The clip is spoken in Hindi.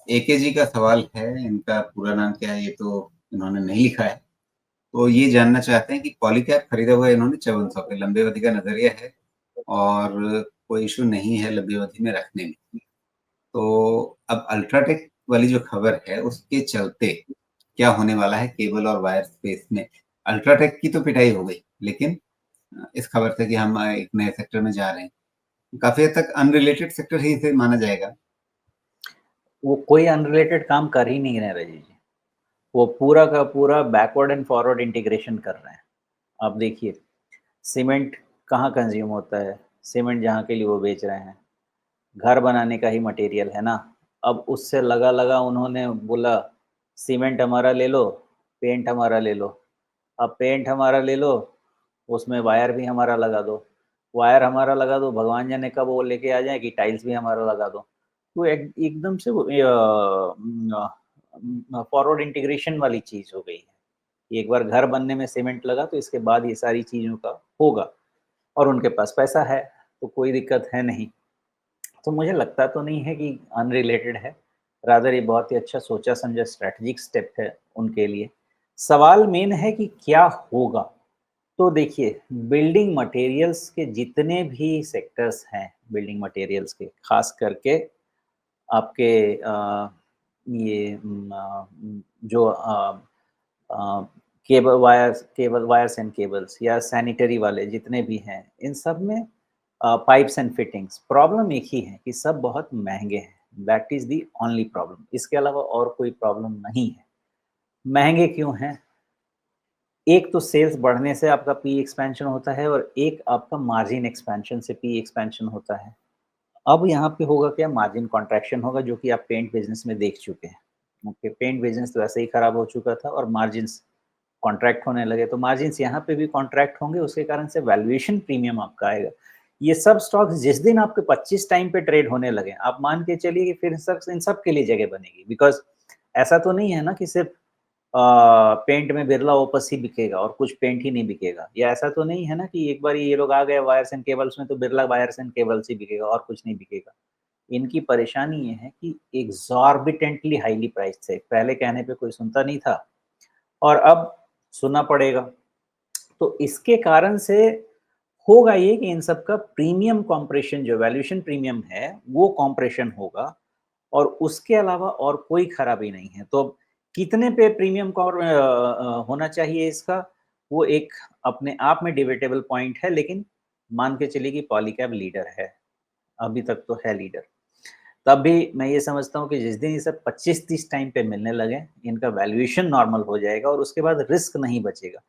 एकेजी का सवाल है। इनका पूरा नाम क्या है ये तो इन्होंने नहीं लिखा है। तो ये जानना चाहते हैं कि पॉलीकैब खरीदा हुआ है इन्होंने 5400 पे, लंबे अवधि का नजरिया है और कोई इशू नहीं है लंबी अवधि में रखने में। तो अब अल्ट्राटेक वाली जो खबर है उसके चलते क्या होने वाला है केबल और वायर स्पेस में। अल्ट्राटेक की तो पिटाई हो गई, लेकिन इस खबर से कि हम एक नए सेक्टर में जा रहे हैं, काफी हद तक अनरिलेटेड सेक्टर ही इसे माना जाएगा। वो कोई अनरिलेटेड काम कर ही नहीं रहे रजी जी। वो पूरा का पूरा बैकवर्ड एंड फॉरवर्ड इंटीग्रेशन कर रहे हैं। आप देखिए, सीमेंट कहाँ कंज्यूम होता है? सीमेंट जहाँ के लिए वो बेच रहे हैं, घर बनाने का ही मटेरियल है ना। अब उससे लगा लगा उन्होंने बोला सीमेंट हमारा ले लो, पेंट हमारा ले लो। अब पेंट हमारा ले लो, उसमें वायर भी हमारा लगा दो। वायर हमारा लगा दो, भगवान जाने कब वो लेके आ जाए कि टाइल्स भी हमारा लगा दो। तो एकदम से वो फॉरवर्ड इंटीग्रेशन वाली चीज़ हो गई है। एक बार घर बनने में सीमेंट लगा तो इसके बाद ये सारी चीज़ों का होगा, और उनके पास पैसा है तो कोई दिक्कत है नहीं। तो मुझे लगता तो नहीं है कि अनरिलेटेड है, रादर ये बहुत ही अच्छा सोचा समझा स्ट्रैटेजिक स्टेप है उनके लिए। सवाल मेन है कि क्या होगा? तो देखिए, बिल्डिंग मटेरियल्स के जितने भी सेक्टर्स हैं, बिल्डिंग मटेरियल्स के खास करके आपके ये जो केबल वायर्स एंड केबल्स या सैनिटरी वाले जितने भी हैं, इन सब में पाइप्स एंड फिटिंग्स, प्रॉब्लम एक ही है कि सब बहुत महंगे हैं। That is the only problem, इसके अलावा और कोई प्रॉब्लम नहीं है। महंगे क्यों हैं? एक तो सेल्स बढ़ने से आपका पी एक्सपेंशन होता है, और एक आपका मार्जिन एक्सपेंशन से पी एक्सपेंशन होता है। अब यहाँ पे होगा क्या? मार्जिन कॉन्ट्रैक्शन होगा, जो कि आप पेंट बिजनेस में देख चुके हैं। ओके, पेंट बिजनेस तो वैसे ही खराब हो चुका था और मार्जिन्स कॉन्ट्रैक्ट होने लगे, तो मार्जिन्स यहाँ पे भी कॉन्ट्रैक्ट होंगे, उसके कारण से वैल्यूएशन प्रीमियम आपका आएगा। ये सब स्टॉक्स जिस दिन आपके 25 टाइम पे ट्रेड होने लगे, आप मान के चलिए कि फिर इन सब के लिए जगह बनेगी। बिकॉज ऐसा तो नहीं है ना कि सिर्फ पेंट में बिरला ओपस ही बिकेगा और कुछ पेंट ही नहीं बिकेगा, या ऐसा तो नहीं है ना कि एक बार ये लोग आ गए वायर्स एंड केबल्स में तो बिरला वायर्स एंड केबल्स ही बिकेगा और कुछ नहीं बिकेगा। इनकी परेशानी ये है कि एग्जॉर्बिटेंटली हाईली प्राइस थे, पहले कहने पे कोई सुनता नहीं था और अब सुनना पड़ेगा। तो इसके कारण से होगा ये कि इन सब का प्रीमियम कॉम्प्रेशन, जो वैल्यूएशन प्रीमियम है वो कॉम्प्रेशन होगा, और उसके अलावा और कोई खराबी नहीं है। तो कितने पे प्रीमियम होना चाहिए इसका, वो एक अपने आप में डिबेटेबल पॉइंट है, लेकिन मान के चलिए कि पॉलीकैब लीडर है, अभी तक तो है लीडर। तब भी मैं ये समझता हूँ कि जिस दिन ये सब 25-30 टाइम पे मिलने लगे, इनका वैल्यूएशन नॉर्मल हो जाएगा और उसके बाद रिस्क नहीं बचेगा।